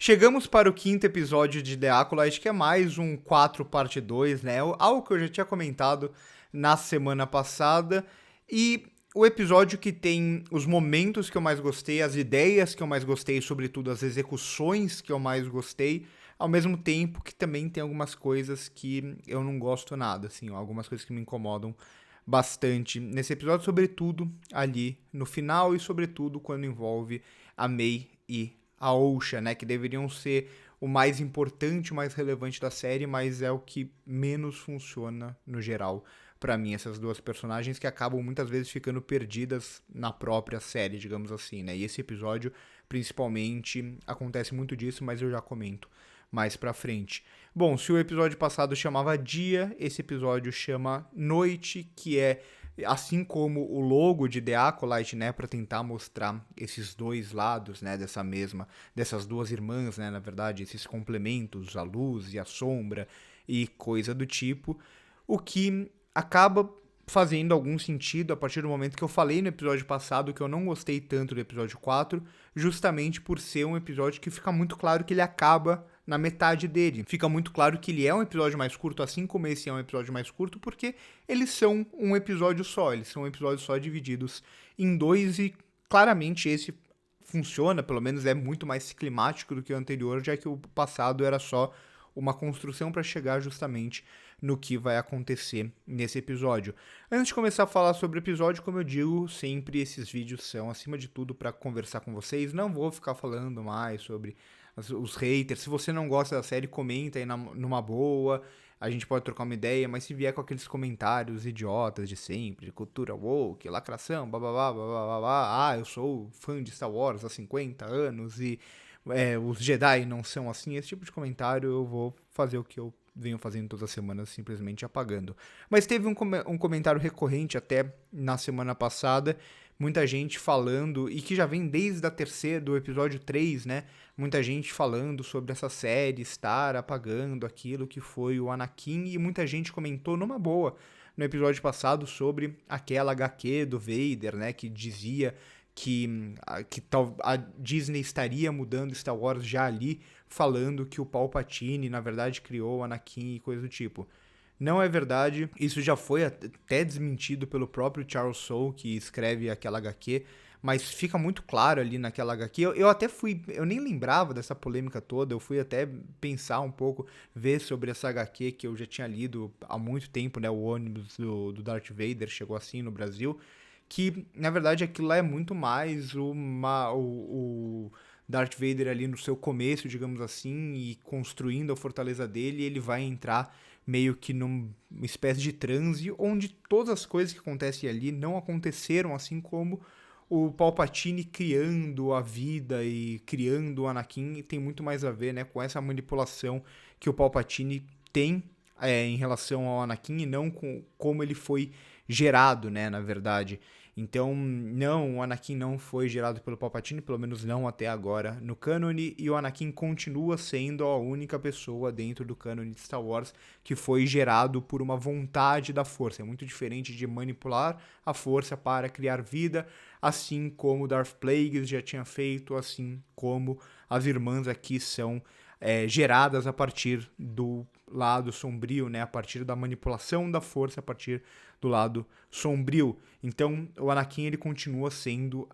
Chegamos para o quinto episódio de The Acolyte, que é mais um 4 parte 2, né? Algo que eu já tinha comentado na semana passada. E o episódio que tem os momentos que eu mais gostei, as ideias que eu mais gostei, sobretudo as execuções que eu mais gostei, ao mesmo tempo que também tem algumas coisas que eu não gosto nada, assim, algumas coisas que me incomodam bastante nesse episódio, sobretudo ali no final e sobretudo quando envolve a May e a Osha, né, que deveriam ser o mais importante, o mais relevante da série, mas é o que menos funciona no geral pra mim, essas duas personagens que acabam muitas vezes ficando perdidas na própria série, digamos assim, né? E esse episódio, principalmente, acontece muito disso, mas eu já comento mais pra frente. Bom, se o episódio passado chamava Dia, esse episódio chama Noite, que é assim como o logo de The Acolyte, né, para tentar mostrar esses dois lados, né, dessas duas irmãs, né, na verdade, esses complementos, a luz e a sombra e coisa do tipo, o que acaba fazendo algum sentido a partir do momento que eu falei no episódio passado que eu não gostei tanto do episódio 4, justamente por ser um episódio que fica muito claro que ele acaba na metade dele. Fica muito claro que ele é um episódio mais curto, assim como esse é um episódio mais curto, porque eles são um episódio só, eles são um episódio só divididos em dois e claramente esse funciona, pelo menos é muito mais climático do que o anterior, já que o passado era só uma construção para chegar justamente no que vai acontecer nesse episódio. Antes de começar a falar sobre o episódio, como eu digo, sempre esses vídeos são, acima de tudo, para conversar com vocês. Não vou ficar falando mais sobre os haters. Se você não gosta da série, comenta aí numa boa. A gente pode trocar uma ideia, mas se vier com aqueles comentários idiotas de sempre, de cultura woke, lacração, bababá, bababá, eu sou fã de Star Wars há 50 anos e os Jedi não são assim, esse tipo de comentário eu vou fazer o que eu venho fazendo todas as semanas, simplesmente apagando. Mas teve um comentário recorrente até na semana passada, muita gente falando, e que já vem desde a terceira, do episódio 3, né? Muita gente falando sobre essa série estar apagando aquilo que foi o Anakin, e muita gente comentou numa boa no episódio passado sobre aquela HQ do Vader, né? Que dizia que a Disney estaria mudando Star Wars já ali, falando que o Palpatine, na verdade, criou o Anakin e coisa do tipo. Não é verdade, isso já foi até desmentido pelo próprio Charles Soule, que escreve aquela HQ, mas fica muito claro ali naquela HQ. Eu nem lembrava dessa polêmica toda, eu fui até pensar um pouco, ver sobre essa HQ que eu já tinha lido há muito tempo, né? O ônibus do Darth Vader chegou assim no Brasil, que, na verdade, aquilo lá é muito mais o Darth Vader ali no seu começo, digamos assim, e construindo a fortaleza dele, ele vai entrar meio que numa espécie de transe, onde todas as coisas que acontecem ali não aconteceram, assim como o Palpatine criando a vida e criando o Anakin, tem muito mais a ver, né, com essa manipulação que o Palpatine tem em relação ao Anakin e não com como ele foi gerado, né, na verdade. Então, não, o Anakin não foi gerado pelo Palpatine, pelo menos não até agora no cânone, e o Anakin continua sendo a única pessoa dentro do cânone de Star Wars que foi gerado por uma vontade da força. É muito diferente de manipular a força para criar vida, assim como Darth Plagueis já tinha feito, assim como as irmãs aqui são geradas a partir do lado sombrio, né? A partir da manipulação da força, a partir do lado sombrio. Então, o Anakin ele continua sendo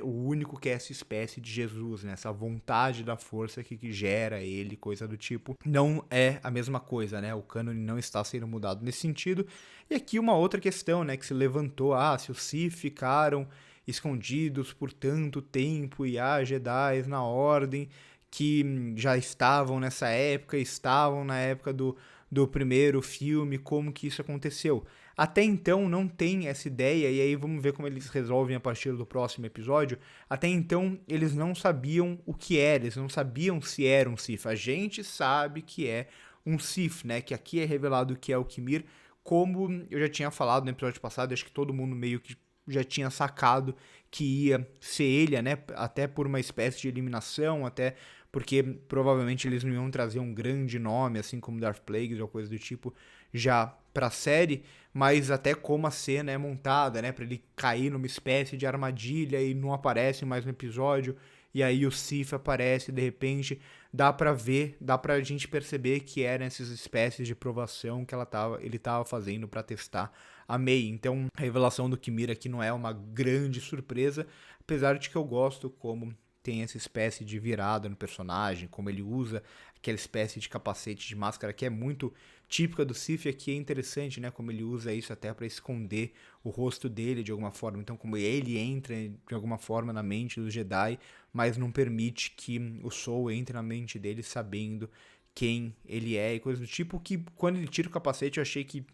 o único que é essa espécie de Jesus, né? Essa vontade da força que gera ele, coisa do tipo. Não é a mesma coisa, né? O cânone não está sendo mudado nesse sentido. E aqui uma outra questão, né? Que se levantou, se os Sith ficaram escondidos por tanto tempo e há Jedi na Ordem que já estavam nessa época, estavam na época do primeiro filme, como que isso aconteceu. Até então não tem essa ideia, e aí vamos ver como eles resolvem a partir do próximo episódio. Até então eles não sabiam o que era, eles não sabiam se era um Sith. A gente sabe que é um Sith, né? Que aqui é revelado que é o Qimir, como eu já tinha falado no episódio passado, acho que todo mundo meio que já tinha sacado que ia ser ele, né? Até por uma espécie de eliminação, até porque provavelmente eles não iam trazer um grande nome, assim como Darth Plagueis ou coisa do tipo, já pra série, mas até como a cena é montada, né, pra ele cair numa espécie de armadilha e não aparece mais no episódio, e aí o Sith aparece de repente, dá pra gente perceber que eram essas espécies de provação que ele tava fazendo pra testar a Mei. Então, a revelação do Kimir aqui não é uma grande surpresa, apesar de que eu gosto como tem essa espécie de virada no personagem, como ele usa aquela espécie de capacete de máscara que é muito típica do Sith. Aqui é interessante, né, como ele usa isso até para esconder o rosto dele de alguma forma. Então, como ele entra de alguma forma na mente dos Jedi, mas não permite que o Soul entre na mente dele sabendo quem ele é e coisas do tipo, que quando ele tira o capacete eu achei que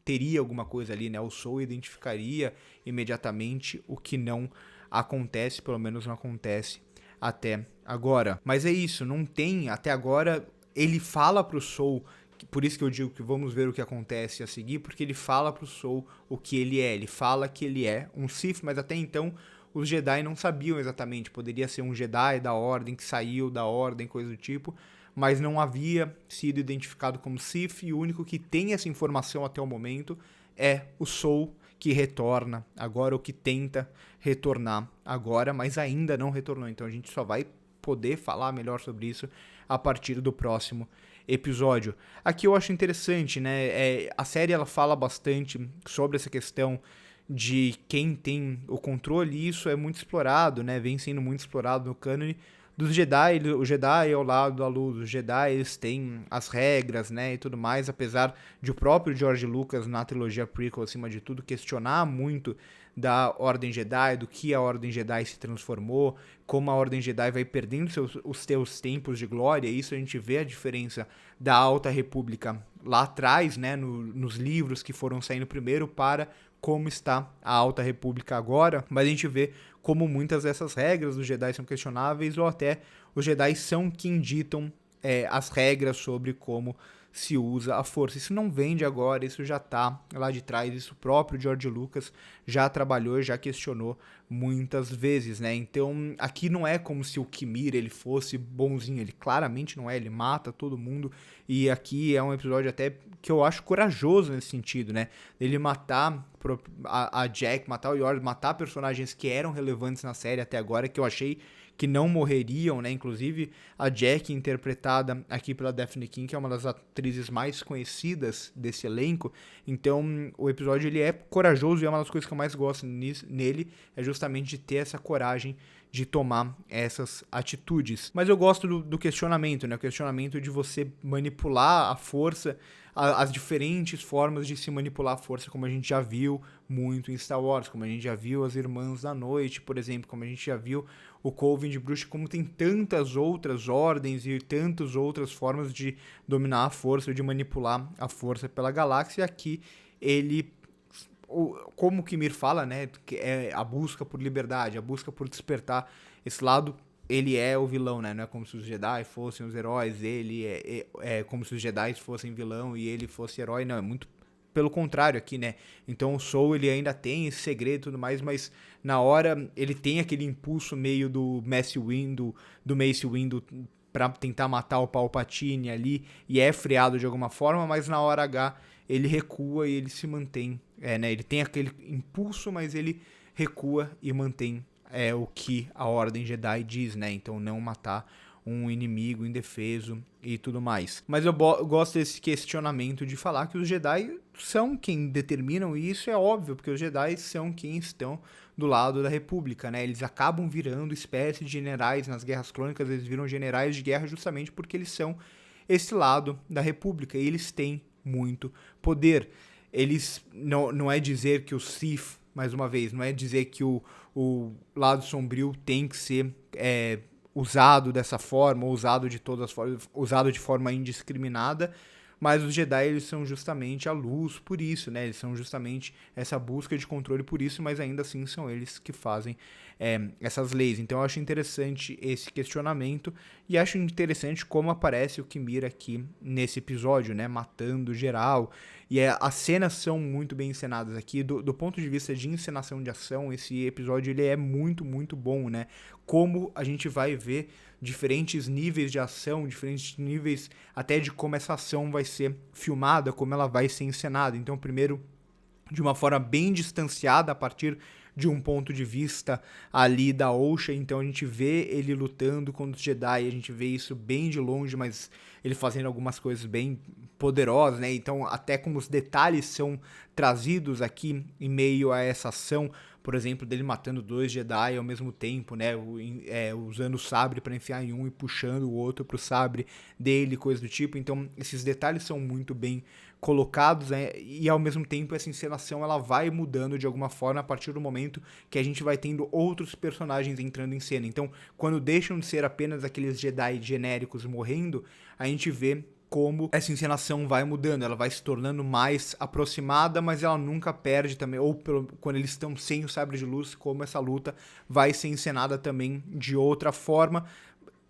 teria alguma coisa ali, né, o Soul identificaria imediatamente, o que não acontece, pelo menos não acontece até agora. Mas é isso, não tem, até agora, ele fala pro Soul, por isso que eu digo que vamos ver o que acontece a seguir, porque ele fala pro Soul o que ele é, ele fala que ele é um Sith, mas até então os Jedi não sabiam exatamente, poderia ser um Jedi da Ordem, que saiu da Ordem, coisa do tipo, mas não havia sido identificado como Sith, e o único que tem essa informação até o momento é o Soul, que retorna agora, ou que tenta retornar agora, mas ainda não retornou. Então a gente só vai poder falar melhor sobre isso a partir do próximo episódio. Aqui eu acho interessante, né? A série ela fala bastante sobre essa questão de quem tem o controle, e isso é muito explorado, né? Vem sendo muito explorado no cânone dos Jedi. O Jedi é ao lado da luz, os Jedi eles têm as regras, né, e tudo mais, apesar de o próprio George Lucas na trilogia prequel, acima de tudo, questionar muito da Ordem Jedi, do que a Ordem Jedi se transformou, como a Ordem Jedi vai perdendo os seus tempos de glória. Isso a gente vê a diferença da Alta República lá atrás, né, nos livros que foram saindo primeiro, para como está a Alta República agora, mas a gente vê como muitas dessas regras dos Jedi são questionáveis, ou até os Jedi são quem ditam as regras sobre como se usa a força. Isso não vem de agora, isso já está lá de trás, isso o próprio George Lucas já trabalhou, já questionou muitas vezes, né? Então aqui não é como se o Kimir ele fosse bonzinho, ele claramente não é, ele mata todo mundo, e aqui é um episódio até que eu acho corajoso nesse sentido, né? Ele matar a Jack, matar o Yoda, matar personagens que eram relevantes na série até agora, que eu achei que não morreriam, né? Inclusive a Jack, interpretada aqui pela Daphne King, que é uma das atrizes mais conhecidas desse elenco. Então o episódio ele é corajoso, e é uma das coisas que eu mais gosto nele, é justamente de ter essa coragem de tomar essas atitudes. Mas eu gosto do questionamento, né? O questionamento de você manipular a força, as diferentes formas de se manipular a força, como a gente já viu muito em Star Wars, como a gente já viu as Irmãs da Noite, por exemplo, como a gente já viu o Coven de Bruxa, como tem tantas outras ordens e tantas outras formas de dominar a força, de manipular a força pela galáxia. Aqui ele, como o Kimir fala, né, que é a busca por liberdade, a busca por despertar esse lado. Ele é o vilão, né? Não é como se os Jedi fossem os heróis, ele é como se os Jedi fossem vilão e ele fosse herói. Não, é muito pelo contrário aqui, né? Então o Soul, ele ainda tem esse segredo e tudo mais, mas na hora ele tem aquele impulso meio do Mace Windu, pra tentar matar o Palpatine ali, e é freado de alguma forma, mas na hora H ele recua e ele se mantém, né? Ele tem aquele impulso, mas ele recua e mantém o que a Ordem Jedi diz, né? Então não matar um inimigo indefeso e tudo mais. Mas eu gosto desse questionamento de falar que os Jedi são quem determinam, e isso é óbvio, porque os Jedi são quem estão do lado da República, né? Eles acabam virando espécie de generais nas Guerras Clônicas, eles viram generais de guerra justamente porque eles são esse lado da República, e eles têm muito poder. Eles, não é dizer que os Sith, mais uma vez, não é dizer que o lado sombrio tem que ser usado dessa forma, ou usado de todas as formas, usado de forma indiscriminada, mas os Jedi eles são justamente a luz por isso, né? Eles são justamente essa busca de controle por isso, mas ainda assim são eles que fazem essas leis. Então eu acho interessante esse questionamento, e acho interessante como aparece o Kimir aqui nesse episódio, né? Matando geral. E as cenas são muito bem encenadas aqui. Do ponto de vista de encenação de ação, esse episódio ele é muito, muito bom, né? Como a gente vai ver diferentes níveis de ação, diferentes níveis até de como essa ação vai ser filmada, como ela vai ser encenada. Então, primeiro, de uma forma bem distanciada, a partir de um ponto de vista ali da Osha, então a gente vê ele lutando contra os Jedi, a gente vê isso bem de longe, mas ele fazendo algumas coisas bem poderosas, né? Então, até como os detalhes são trazidos aqui em meio a essa ação, por exemplo, dele matando 2 Jedi ao mesmo tempo, né? Usando o sabre para enfiar em um e puxando o outro pro sabre dele, coisa do tipo. Então, esses detalhes são muito bem colocados, né? E ao mesmo tempo essa encenação ela vai mudando de alguma forma a partir do momento que a gente vai tendo outros personagens entrando em cena. Então, quando deixam de ser apenas aqueles Jedi genéricos morrendo, a gente vê como essa encenação vai mudando, ela vai se tornando mais aproximada, mas ela nunca perde também, ou quando eles estão sem o sabre de luz, como essa luta vai ser encenada também de outra forma,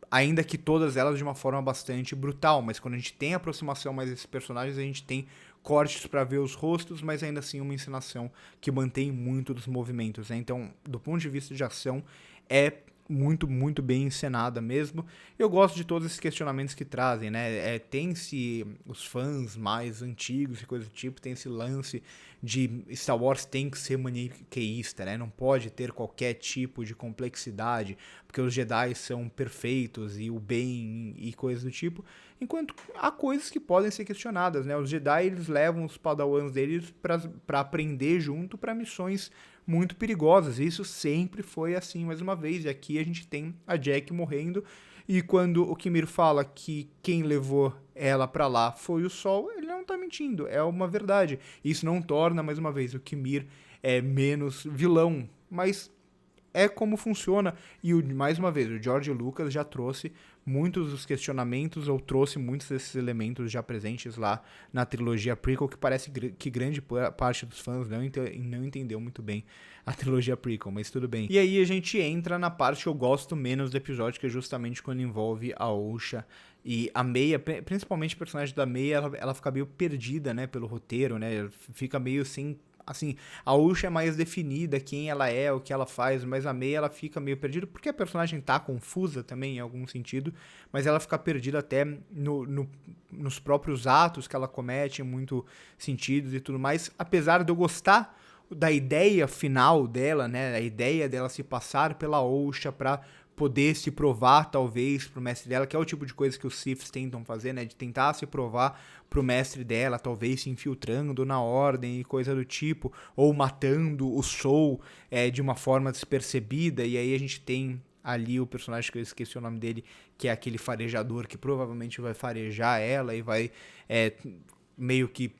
ainda que todas elas de uma forma bastante brutal, mas quando a gente tem aproximação mais desses personagens, a gente tem cortes para ver os rostos, mas ainda assim uma encenação que mantém muito dos movimentos, né? Então, do ponto de vista de ação, é muito, muito bem encenada mesmo. Eu gosto de todos esses questionamentos que trazem, né? Tem-se os fãs mais antigos e coisa do tipo, tem esse lance de Star Wars tem que ser maniqueísta, né? Não pode ter qualquer tipo de complexidade, porque os Jedi são perfeitos e o bem e coisas do tipo, enquanto há coisas que podem ser questionadas, né? Os Jedi, eles levam os padawans deles para aprender junto para missões muito perigosas. Isso sempre foi assim, mais uma vez. E aqui a gente tem a Jack morrendo. E quando o Kimir fala que quem levou ela pra lá foi o Sol, ele não tá mentindo. É uma verdade. Isso não torna, mais uma vez, o Kimir menos vilão. Mas é como funciona. E, mais uma vez, o George Lucas já trouxe muitos dos questionamentos, ou trouxe muitos desses elementos já presentes lá na trilogia prequel, que parece que grande parte dos fãs não entendeu muito bem a trilogia prequel, mas tudo bem. E aí a gente entra na parte que eu gosto menos do episódio, que é justamente quando envolve a Osha e a Meia, principalmente o personagem da Meia, ela fica meio perdida, né, pelo roteiro, né, fica meio sem... Assim, a Osha é mais definida, quem ela é, o que ela faz, mas a Meia ela fica meio perdida, porque a personagem tá confusa também, em algum sentido, mas ela fica perdida até nos próprios atos que ela comete, em muitos sentidos e tudo mais, apesar de eu gostar da ideia final dela, né, a ideia dela se passar pela Osha pra poder se provar, talvez, pro mestre dela, que é o tipo de coisa que os Siths tentam fazer, né, de tentar se provar pro mestre dela, talvez se infiltrando na ordem e coisa do tipo, ou matando o Soul de uma forma despercebida, e aí a gente tem ali o personagem que eu esqueci o nome dele, que é aquele farejador que provavelmente vai farejar ela e vai meio que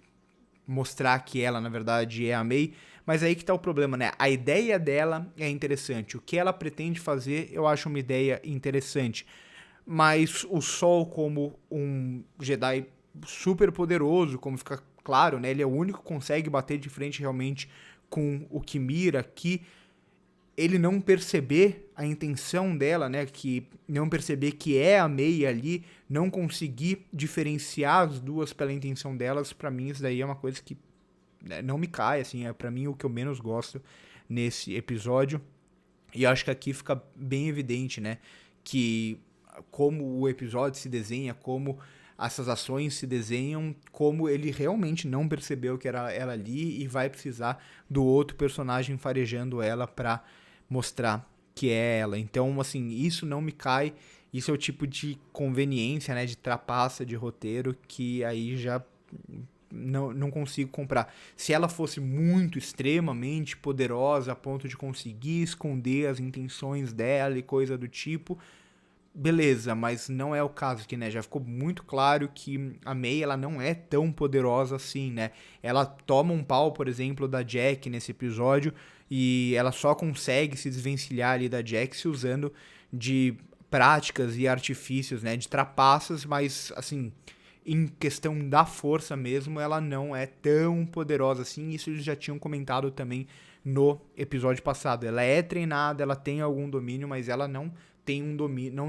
mostrar que ela, na verdade, é a Mei. Mas aí que tá o problema, né? A ideia dela é interessante. O que ela pretende fazer, eu acho uma ideia interessante. Mas o Sol, como um Jedi super poderoso, como fica claro, né? Ele é o único que consegue bater de frente realmente com o Kimir aqui. Ele não perceber a intenção dela, né? Que não perceber que é a Mei ali, não conseguir diferenciar as duas pela intenção delas, pra mim isso daí é uma coisa que não me cai, assim, é pra mim o que eu menos gosto nesse episódio. E acho que aqui fica bem evidente, né, que como o episódio se desenha, como essas ações se desenham, como ele realmente não percebeu que era ela ali e vai precisar do outro personagem farejando ela pra mostrar que é ela. Então, assim, isso não me cai, isso é o tipo de conveniência, né, de trapaça de roteiro que aí já não consigo comprar. Se ela fosse muito, extremamente poderosa a ponto de conseguir esconder as intenções dela e coisa do tipo, beleza, mas não é o caso aqui, né? Já ficou muito claro que a Mei, ela não é tão poderosa assim, né? Ela toma um pau, por exemplo, da Jack nesse episódio e ela só consegue se desvencilhar ali da Jack se usando de práticas e artifícios, né? De trapaças, mas, assim, em questão da força mesmo, ela não é tão poderosa assim. Isso eles já tinham comentado também no episódio passado. Ela é treinada, ela tem algum domínio, mas ela não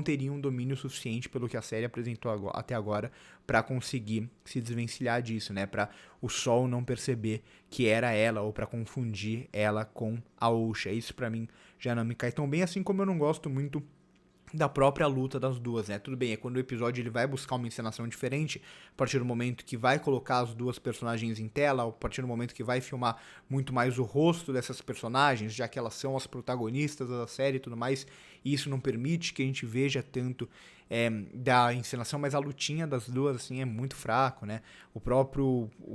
teria um domínio suficiente pelo que a série apresentou até agora para conseguir se desvencilhar disso, né? Para o Sol não perceber que era ela ou para confundir ela com a Osha. Isso para mim já não me cai tão bem, assim como eu não gosto muito da própria luta das duas, né? Tudo bem, é quando o episódio ele vai buscar uma encenação diferente, a partir do momento que vai colocar as duas personagens em tela, a partir do momento que vai filmar muito mais o rosto dessas personagens, já que elas são as protagonistas da série e tudo mais, e isso não permite que a gente veja tanto da encenação, mas a lutinha das duas, assim, é muito fraco, né?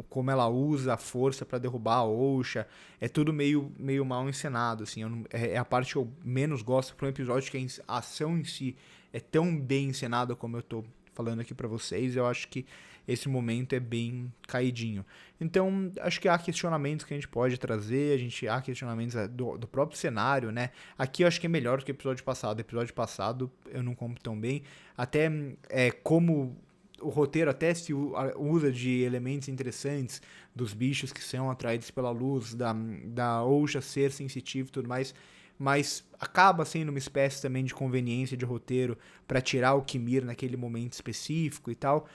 Como ela usa a força pra derrubar a Osha, é tudo meio mal encenado, assim, é a parte que eu menos gosto pra um episódio que a ação em si é tão bem encenada como eu tô falando aqui pra vocês. Eu acho que esse momento é bem caidinho. Então, acho que há questionamentos que a gente pode trazer, há questionamentos do próprio cenário, né? Aqui eu acho que é melhor do que o episódio passado. O episódio passado eu não compro tão bem. Até como o roteiro até se usa de elementos interessantes dos bichos que são atraídos pela luz, da Osha ser sensitiva e tudo mais, mas acaba sendo uma espécie também de conveniência de roteiro para tirar o Kimir naquele momento específico e tal.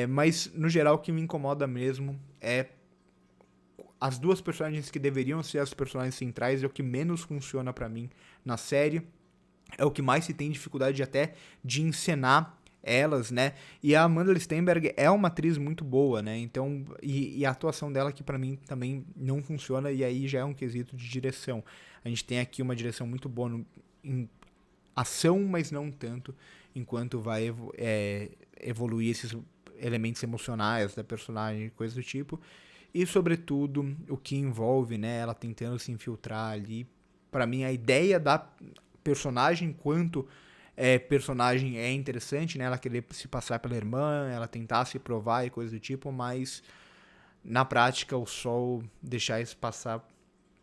Mas, no geral, o que me incomoda mesmo é as duas personagens que deveriam ser as personagens centrais, é o que menos funciona pra mim na série. É o que mais se tem dificuldade até de encenar elas, né? E a Amanda Stenberg é uma atriz muito boa, né? Então, e a atuação dela que pra mim também não funciona, e aí já é um quesito de direção. A gente tem aqui uma direção muito boa em ação, mas não tanto, enquanto vai evoluir esses elementos emocionais da personagem, coisa do tipo. E, sobretudo, o que envolve, né, ela tentando se infiltrar ali. Pra mim, a ideia da personagem enquanto personagem é interessante, né? Ela querer se passar pela irmã, ela tentar se provar e coisa do tipo, mas na prática o Sol deixar isso passar.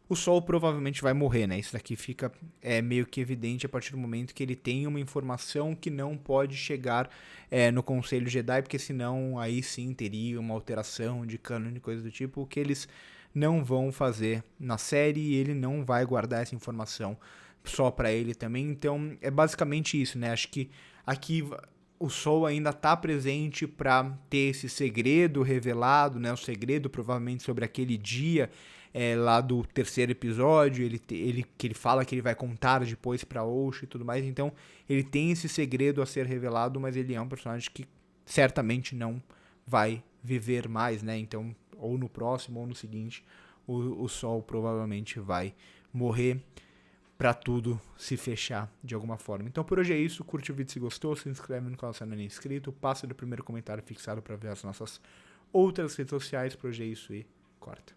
O Sol provavelmente vai morrer, né? Isso daqui fica meio que evidente a partir do momento que ele tem uma informação que não pode chegar no Conselho Jedi, porque senão aí sim teria uma alteração de cânone e coisa do tipo, o que eles não vão fazer na série, e ele não vai guardar essa informação só pra ele também. Então é basicamente isso, né? Acho que aqui o Sol ainda tá presente pra ter esse segredo revelado, né? O segredo provavelmente sobre aquele dia lá do terceiro episódio, que ele fala que ele vai contar depois pra Osha e tudo mais. Então ele tem esse segredo a ser revelado, mas ele é um personagem que certamente não vai viver mais, né? Então, ou no próximo ou no seguinte, o Sol provavelmente vai morrer pra tudo se fechar de alguma forma. Então por hoje é isso, curte o vídeo se gostou, se inscreve no canal se ainda não é inscrito, passa do primeiro comentário fixado pra ver as nossas outras redes sociais. Por hoje é isso e corta.